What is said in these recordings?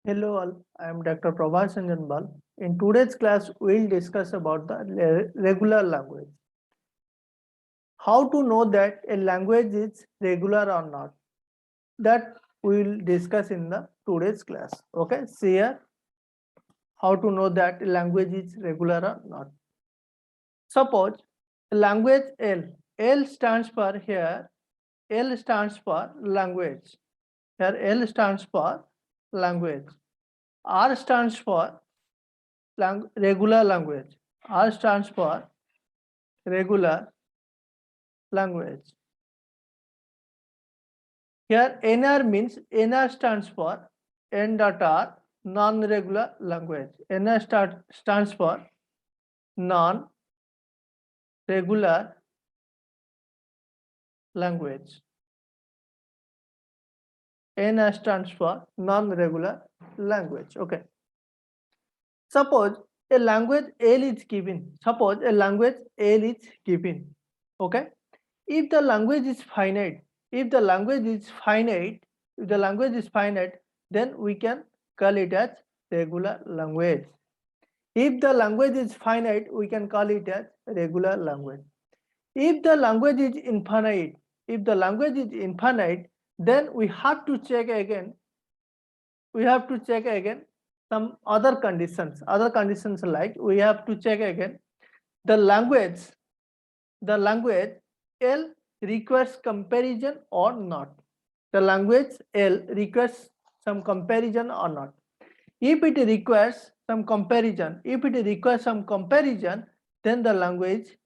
Hello all, I am Dr. Prabhas Bal. In today's class, we'll discuss about the regular language. How to know that a language is regular or not? That we will discuss in the today's class. Okay, see here how to know that a language is regular or not. Suppose language L. L stands for here. L stands for language. Here L stands for language. R stands for regular language. R stands for regular language. Here NR means NR stands for N.R non-regular language. NR stands for non-regular language. NR stands for non-regular language. Okay. Suppose a language L is given. Suppose a language L is given. Okay. If the language is finite, then we can call it as regular language. If the language is finite, we can call it as regular language. If the language is infinite, then we have to check again. Some other conditions. Like we have to check again the language L requires comparison or not. The language L requires some comparison or not. If it requires some comparison, then the language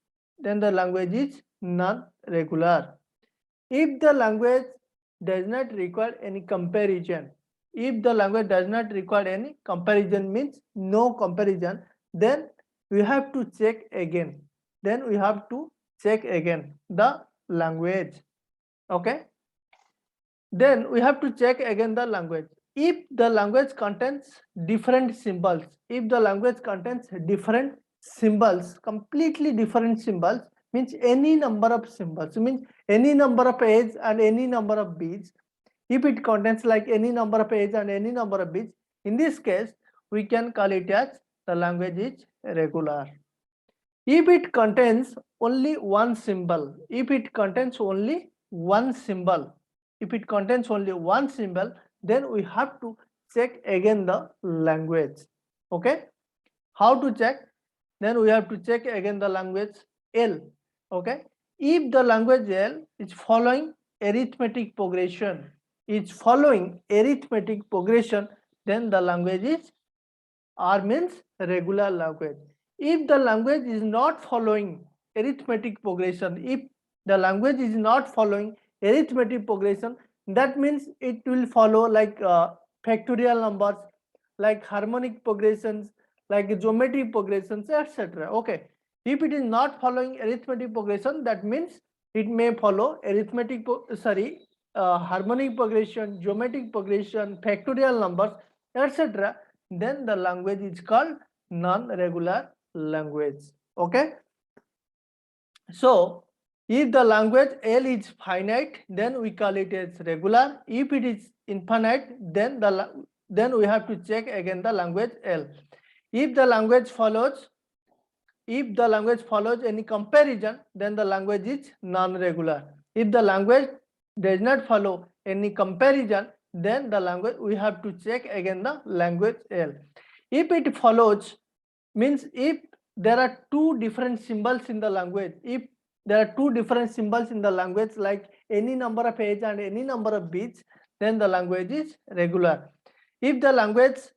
is non-regular. If the language does not require any comparison, means no comparison, then we have to check again. The language. Okay. Then we have to check again the language. If the language contains different symbols, completely different symbols, means any number of symbols, means any number of A's and any number of B's. If it contains like any number of A's and any number of B's, in this case, we can call it as the language is regular. If it contains only one symbol, then we have to check again the language. Okay. How to check? Then we have to check again the language L. Okay. If the language L is following arithmetic progression, then the language is R means regular language. If the language is not following arithmetic progression, that means it will follow like factorial numbers, like harmonic progressions, like geometric progressions, etc. Okay. If it is not following arithmetic progression, that means it may follow harmonic progression, geometric progression, factorial numbers, etc. Then the language is called non-regular language. Okay. So if the language L is finite, then we call it as regular. If it is infinite, then we have to check again the language L. If the language follows any comparison, then the language is non-regular. If the language does not follow any comparison, then the language, we have to check again the language L. If it follows, means if there are two different symbols in the language, like any number of A's and any number of B's, then the language is regular. If the language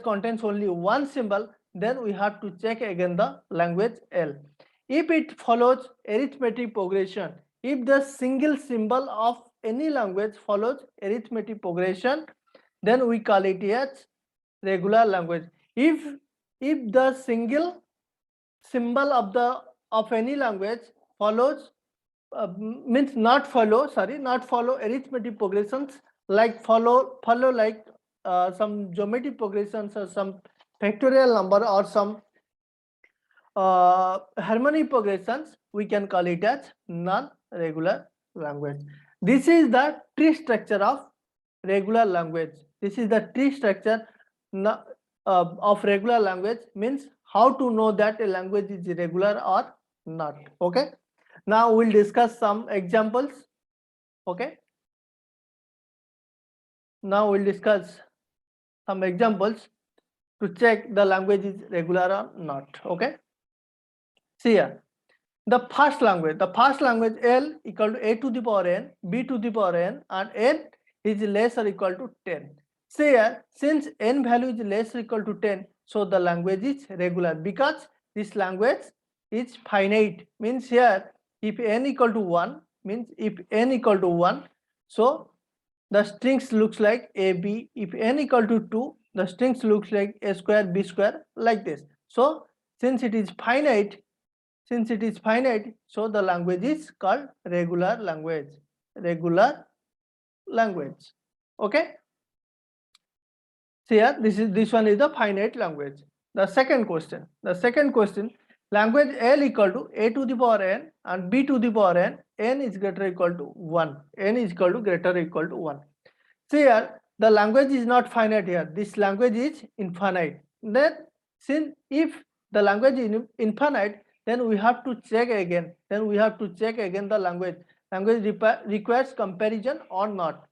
contains only one symbol, then we have to check again the language L. If it follows arithmetic progression, if the single symbol of any language follows arithmetic progression, then we call it as regular language. If the single symbol of any language follows not follow arithmetic progressions, like follow like some geometric progressions or some factorial number or some harmonic progressions, we can call it as non-regular language. This is the tree structure of regular language. This is the tree structure of regular language, means how to know that a language is regular or not. Okay. Now we'll discuss some examples. Okay. Now we'll discuss some examples to check the language is regular or not. Okay. See here. The first language L equal to a to the power n, b to the power n, and n is less or equal to 10. See here, since n value is less or equal to 10, so the language is regular because this language is finite. Means here, if n equal to 1, means if n equal to 1, so the strings looks like a, b. If n equal to 2, the strings looks like a square, b square, like this. So since it is finite, so the language is called regular language. Okay. So here, this one is the finite language. The second question, language L equal to a to the power n and b to the power n is greater or equal to 1. N is equal to greater or equal to 1. So here, the language is not finite here. This language is infinite. Then, since if the language is infinite, then we have to check again. The language. Language requires comparison or not.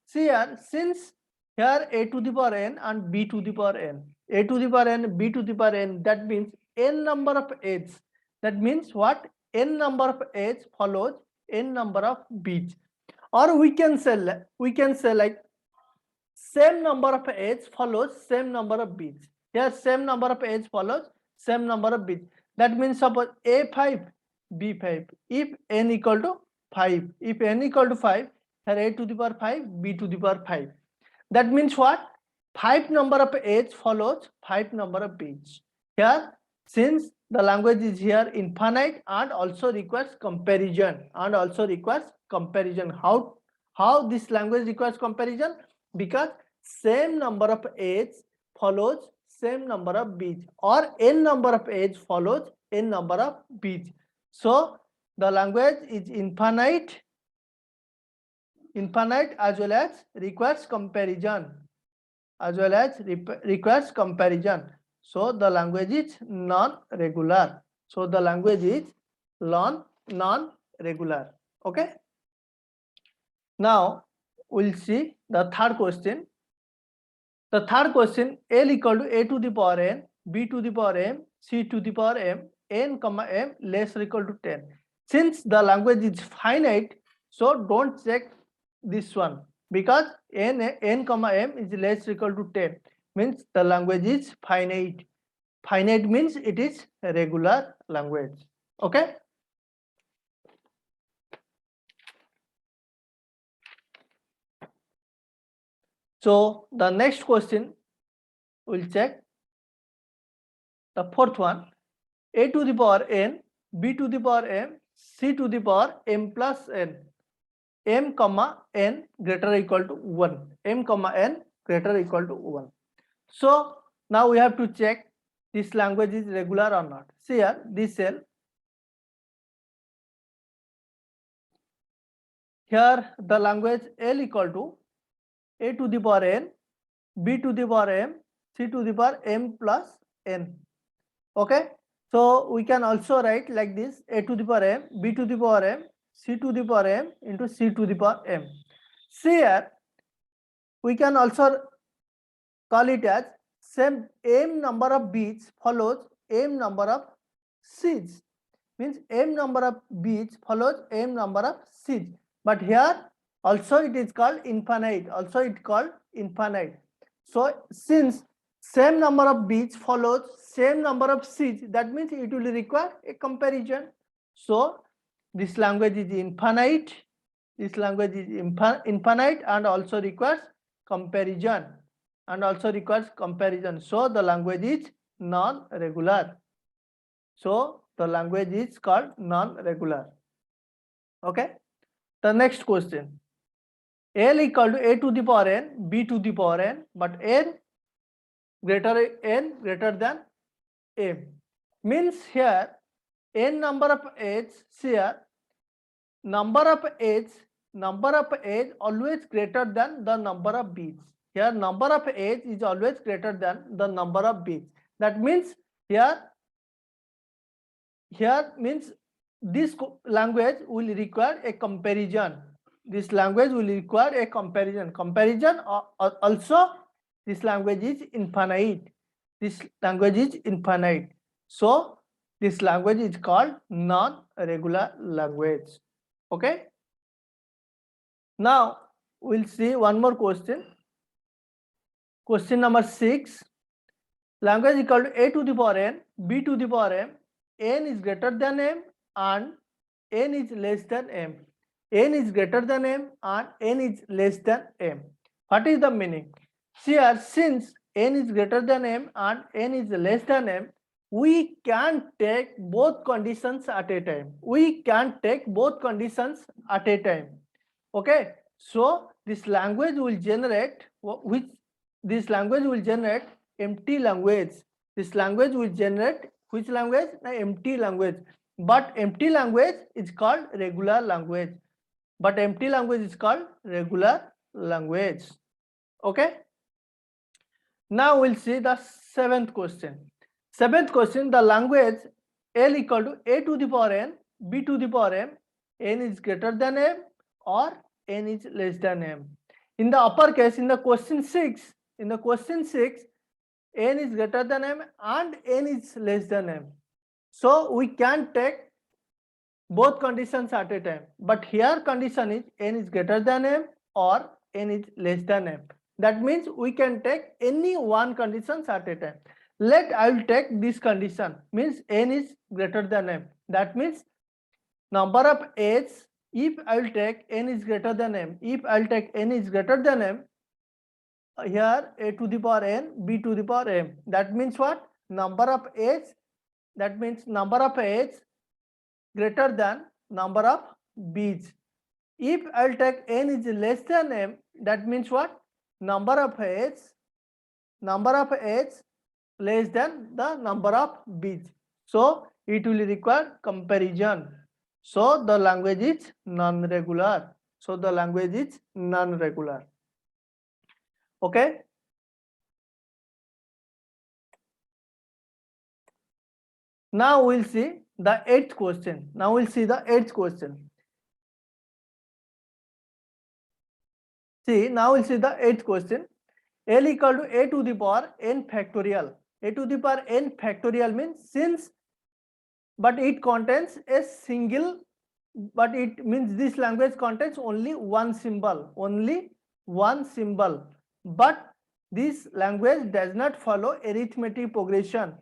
See here, since here a to the power n and b to the power n. A to the power n, b to the power n, that means n number of a's. That means what? N number of a's follows n number of b's. Or we can say like same number of a's follows same number of b's. Here same number of a's follows same number of b's. That means suppose a5, b5. If n equal to 5, here a to the power 5, b to the power 5. That means what? 5 number of a's follows 5 number of b's. Here, since the language is here infinite and also requires comparison, how this language requires comparison? Because same number of a's follows same number of b's, or n number of a's follows n number of b's. So the language is infinite as well as requires comparison. So the language is non-regular. Non-regular. Okay. Now we'll see the third question. L equal to a to the power n, b to the power m, c to the power m, n comma m less or equal to 10. Since the language is finite, so don't check this one, because n comma m is less or equal to 10, means the language is finite. Finite means it is a regular language. Okay. So the next question we'll check. The fourth one, a to the power n, b to the power m, c to the power m plus n, m comma n greater or equal to 1. So now we have to check this language is regular or not. See here, this cell. Here the language L equal to a to the power n, b to the power m, c to the power m plus n. Okay. So we can also write like this: a to the power m, b to the power m, c to the power m into c to the power m. See here, we can also call it as same m number of b's follows m number of c's. Means m number of b's follows m number of c's. But here also it is called infinite. So since same number of b's follows same number of c's, that means it will require a comparison. So this language is infinite. And also requires comparison. So the language is non-regular. So the language is called non-regular. Okay. The next question. L equal to a to the power n, b to the power n, but n greater than m. Means here n number of a's, here number of a's always greater than the number of b's. here number of A's is always greater than the number of B's. That means here means this language will require a comparison. This language will require a comparison. Also, this language is infinite. This language is infinite. So this language is called non-regular language. Okay. Now we'll see one more question. Question number 6. Language equal to a to the power n, b to the power m, n is greater than m and n is less than m. N is greater than m and n is less than m. What is the meaning? Here, since n is greater than m and n is less than m, we can take both conditions at a time. We can take both conditions at a time. Okay. So this language will generate empty language. This language will generate which language? The empty language. But empty language is called regular language. Okay. Now we'll see the 7th question. 7th question, the language L equal to a to the power n, b to the power m, n is greater than m or n is less than m. In the upper case, in the question 6, n is greater than m and n is less than m. So we can take both conditions at a time. But here condition is n is greater than m or n is less than m. That means we can take any one conditions at a time. I will take this condition, means n is greater than m. That means number of A's, if I will take n is greater than m, here a to the power n, b to the power m. That means what? Number of A's greater than number of B's. If I will take n is less than m, that means what? Number of A's less than the number of B's. So it will require comparison. So the language is non-regular. Okay. Now we'll see the 8th question. See, now we'll see the 8th question. L equal to a to the power n factorial. A to the power n factorial means but it contains a single, but it means this language contains only one symbol. But this language does not follow arithmetic progression.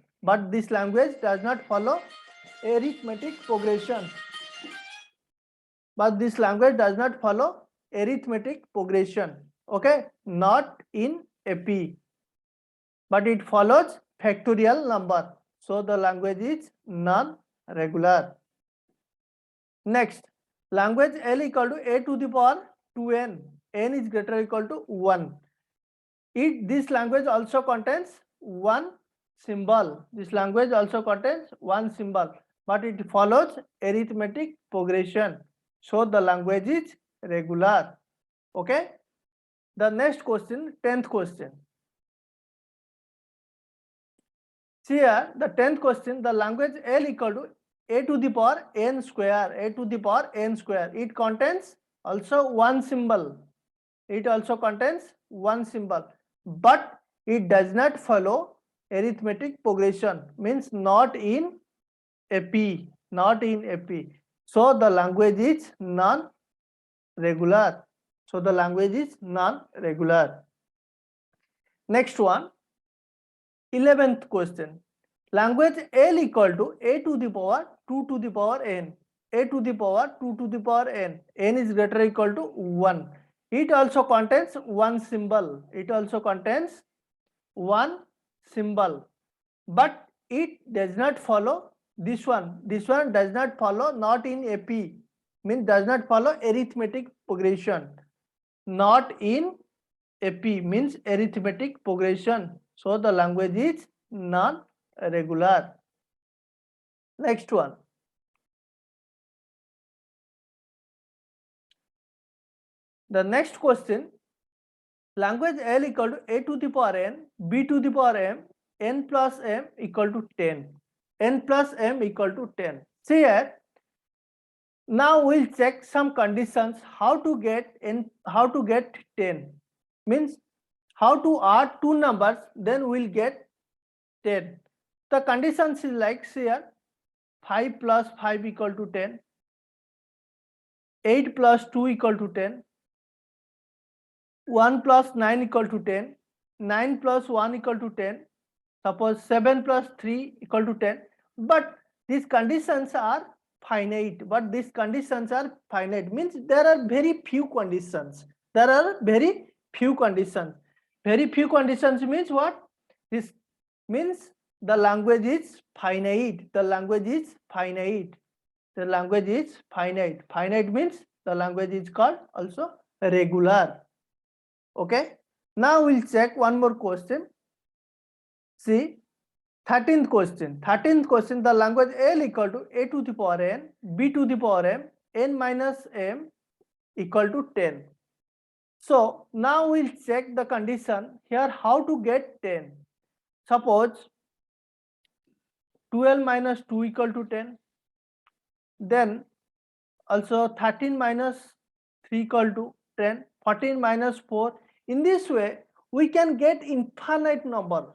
Okay, not in AP, but it follows factorial number. So the language is non-regular. Next, language L equal to a to the power 2n, n is greater or equal to 1. This language also contains one symbol. But it follows arithmetic progression. So the language is regular. Okay. The next question, 10th question. Here, the 10th question, the language L equal to a to the power n square. It contains also one symbol. But it does not follow arithmetic progression, means not in AP. So the language is non-regular. Next one, 11th question. Language L equal to a to the power 2 to the power n. N is greater or equal to 1. It also contains one symbol. But it does not follow this one. This one does not follow, not in AP, means does not follow arithmetic progression. Not in AP means arithmetic progression. So the language is non-regular. Next one. The next question, language L equal to a to the power n, b to the power m, n plus m equal to 10. N plus m equal to 10. See here. Now we'll check some conditions how to get 10. Means how to add two numbers, then we'll get 10. The conditions is like here 5 plus 5 equal to 10, 8 plus 2 equal to 10, 1 plus 9 equal to 10, 9 plus 1 equal to 10, suppose 7 plus 3 equal to 10. But these conditions are finite. Means there are very few conditions. Very few conditions means what? This means the language is finite. Finite means the language is called also regular. Okay. Now we'll check one more question. See, 13th question. The language L equal to a to the power n, b to the power m, n minus m equal to 10. So now we'll check the condition here how to get 10. Suppose 12 minus 2 equal to 10. Then also 13 minus 3 equal to 10. 14 minus 4. In this way, we can get infinite number.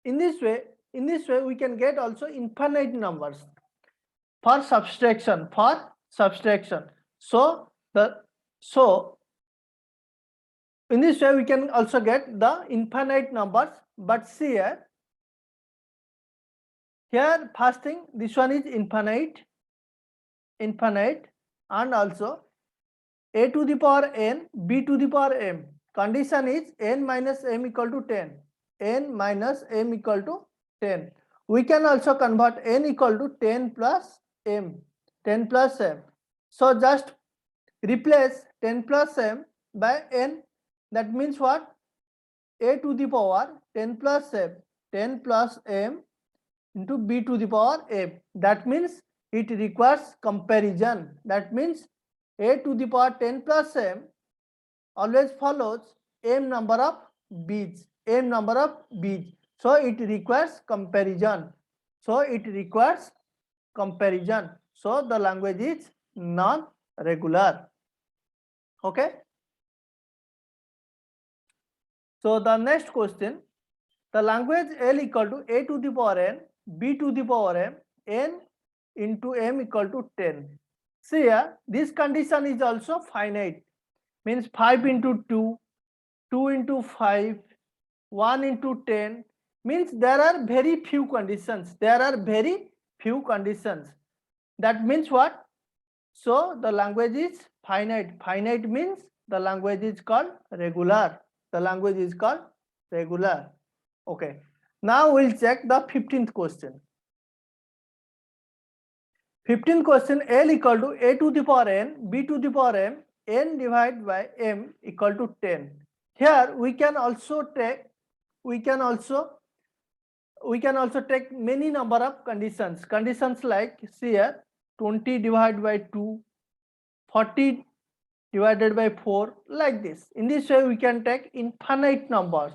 In this way, we can get also infinite numbers for subtraction. So in this way we can also get the infinite numbers. But see here first thing, this one is infinite, and also a to the power n, b to the power m. Condition is n minus m equal to 10. N minus m equal to 10. We can also convert n equal to 10 plus m. So just replace 10 plus m by n. That means what? A to the power 10 plus m into b to the power m. That means it requires comparison. That means a to the power 10 plus m always follows m number of b's. So it requires comparison. So the language is non-regular. Okay. So the next question, the language L equal to a to the power n, b to the power m, n into m equal to 10. See here, this condition is also finite. Means 5 into 2, 2 into 5, 1 into 10. Means there are very few conditions. That means what? So the language is finite. Finite means the language is called regular. Okay. Now we'll check the 15th question. 15th question, L equal to a to the power n, b to the power m, n divided by m equal to 10. Here we can also take many number of conditions. Conditions like, see here, 20 divided by 2, 40 divided by 4, like this. In this way we can take infinite numbers.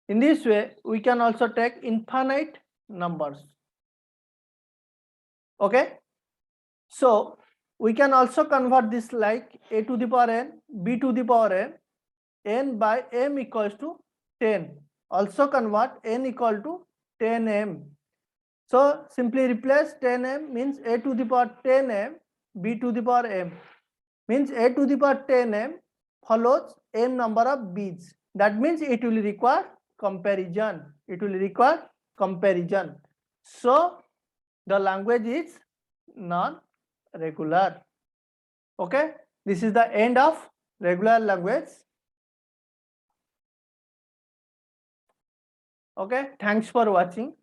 In this way we can also take infinite numbers. Okay. So we can also convert this like a to the power n, b to the power m, n by m equals to 10. Also convert n equal to 10m. So simply replace 10m means a to the power 10m, b to the power m. Means a to the power 10m follows m number of b's. That means it will require comparison. So the language is non-regular. Okay. This is the end of regular language. Okay. Thanks for watching.